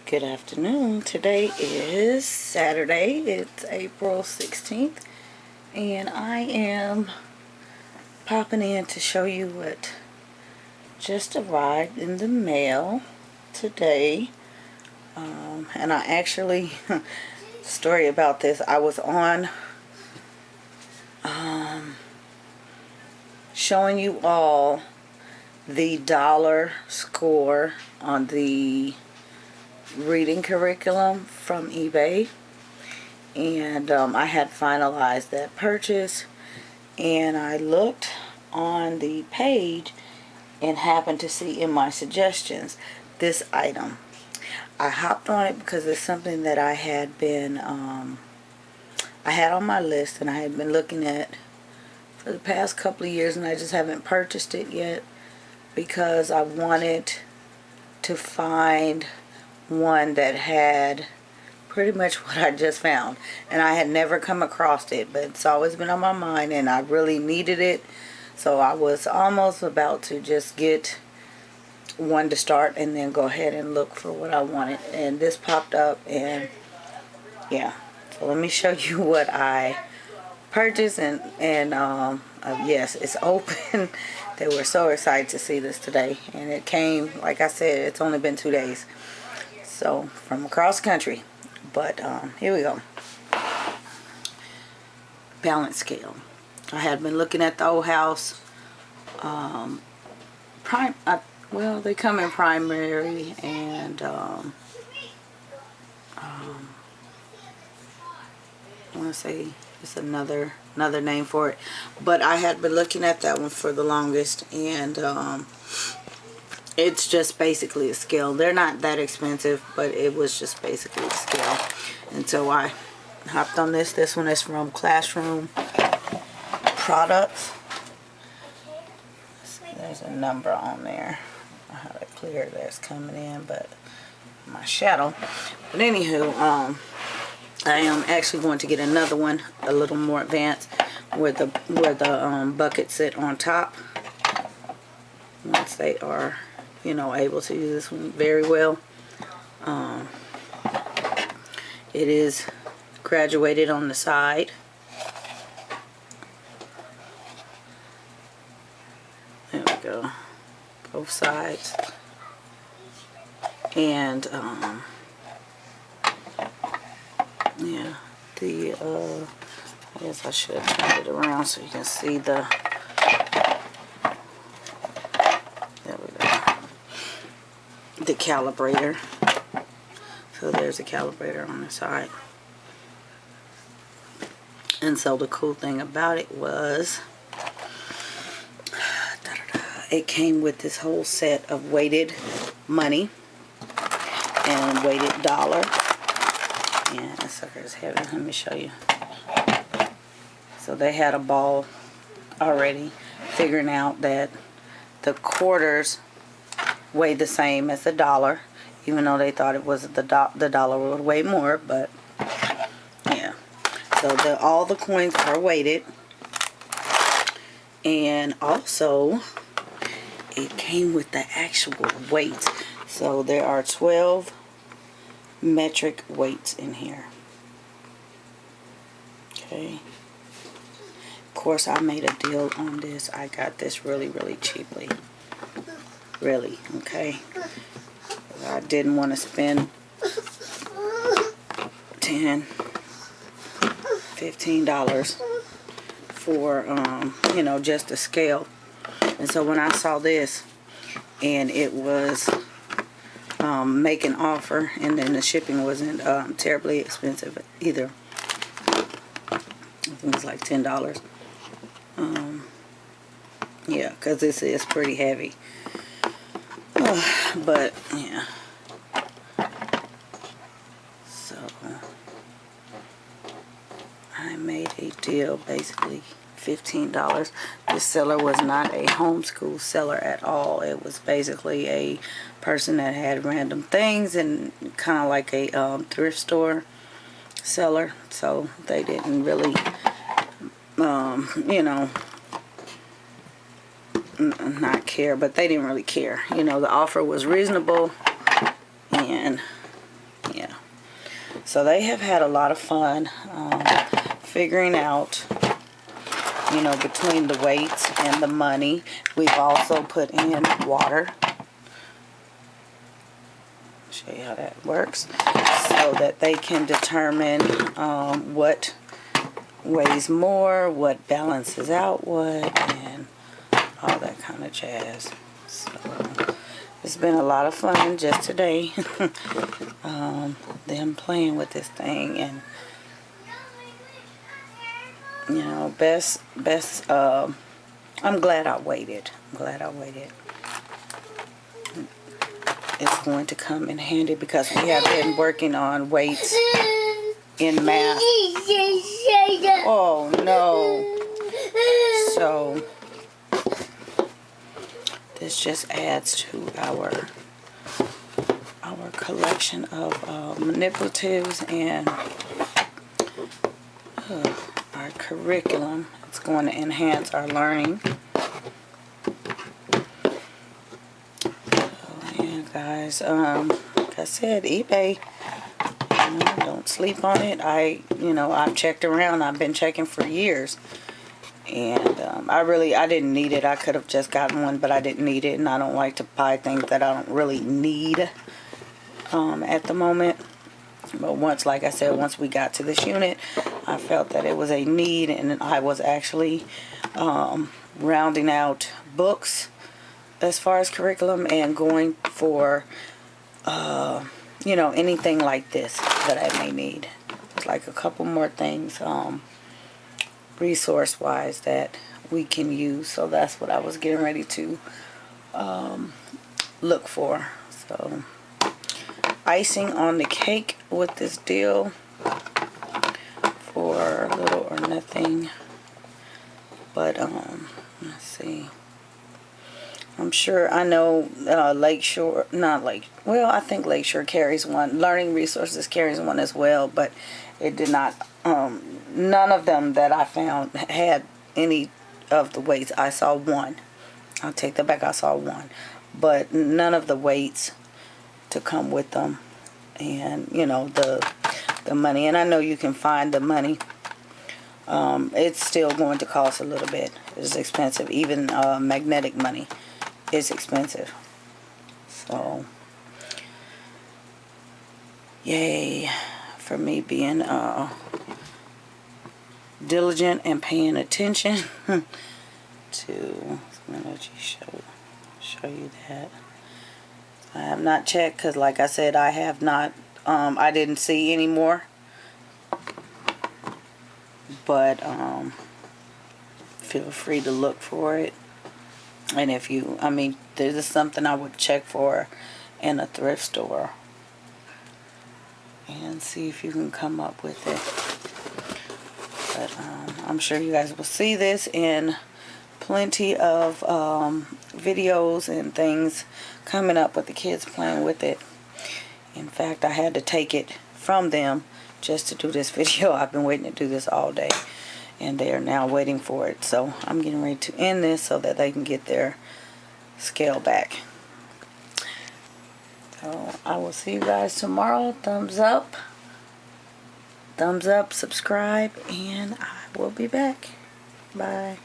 Good afternoon. Today is Saturday. It's April 16th, and I am popping in to show you what just arrived in the mail today. And I actually, story about this, I was on showing you all the dollar score on the reading curriculum from eBay, and I had finalized that purchase, and I looked on the page and happened to see in my suggestions this item. I hopped on it because it's something that I had been I had on my list, and I had been looking at for the past couple of years, and I just haven't purchased it yet because I wanted to find one that had pretty much what I just found, and I had never come across it, but it's always been on my mind and I really needed it, so I was almost about to just get one to start and then go ahead and look for what I wanted, and this popped up, and yeah, so let me show you what I purchased, and yes, it's open. They were so excited to see this today, and it came, like I said, it's only been 2 days, so from across country. But here we go. Balance scale. I had been looking at the old house. Well, they come in primary, and I want to say it's another name for it, but I had been looking at that one for the longest, and it's just basically a scale. They're not that expensive, but it was just basically a scale, and so I hopped on this. This one is from Classroom Products. There's a number on there. I don't know how to clear that's coming in, but my shadow. But anywho, I am actually going to get another one, a little more advanced, where the buckets sit on top. Once they are, able to use this one very well. It is graduated on the side. There we go. Both sides. And yeah, I guess I should have turned it around so you can see the, there we go, the calibrator. So there's a calibrator on the side. And so the cool thing about it was, it came with this whole set of weighted money and weighted dollar. And that sucker is heavy. Let me show you. So they had a ball already, figuring out that the quarters weigh the same as the dollar, even though they thought it was the dollar would weigh more. But yeah, so all the coins are weighted, and also it came with the actual weight. So there are 12 metric weights in here. Okay. Of course, I made a deal on this. I got this really, really cheaply. Really, okay. I didn't want to spend $10, $15 for just a scale. And so when I saw this, and it was make an offer, and then the shipping wasn't terribly expensive either. I think it was like $10. Yeah, because this is pretty heavy. But yeah. So I made a deal, basically $15. This seller was not a homeschool seller at all. It was basically a person that had random things, and kind of like a thrift store seller. So they didn't really, not care, but they didn't really care. The offer was reasonable, and So they have had a lot of fun figuring out, you know, between the weights and the money. We've also put in water. Show you how that works, so that they can determine what weighs more, what balances out what, and all that kind of jazz. So it's been a lot of fun just today. Them playing with this thing, and you know, I'm glad I waited. It's going to come in handy because we have been working on weights in math. Oh no. So this just adds to our collection of manipulatives and our curriculum. It's going to enhance our learning. Guys, like I said, eBay, you know, don't sleep on it. I've checked around. I've been checking for years, and I didn't need it. I could have just gotten one, but I didn't need it, and I don't like to buy things that I don't really need at the moment. But like I said, once we got to this unit, I felt that it was a need, and I was actually rounding out books as far as curriculum and going for you know, anything like this that I may need. There's like a couple more things resource wise that we can use, so that's what I was getting ready to look for. So icing on the cake with this deal for little or nothing, but let's see, I'm sure, I know Lakeshore, I think Lakeshore carries one. Learning Resources carries one as well, but it did not, none of them that I found had any of the weights. I saw one. I'll take that back, I saw one. But none of the weights to come with them. And, you know, the money. And I know you can find the money. It's still going to cost a little bit. It's expensive. Even magnetic money is expensive. So yay for me being diligent and paying attention to, I'm gonna let you show you that. I have not checked because, like I said, I have not I didn't see any more, but feel free to look for it. And if you, this is something I would check for in a thrift store and see if you can come up with it. But I'm sure you guys will see this in plenty of videos and things coming up with the kids playing with it. In fact, I had to take it from them just to do this video. I've been waiting to do this all day, and they are now waiting for it. So I'm getting ready to end this so that they can get their scale back. So I will see you guys tomorrow. Thumbs up, subscribe, and I will be back. Bye.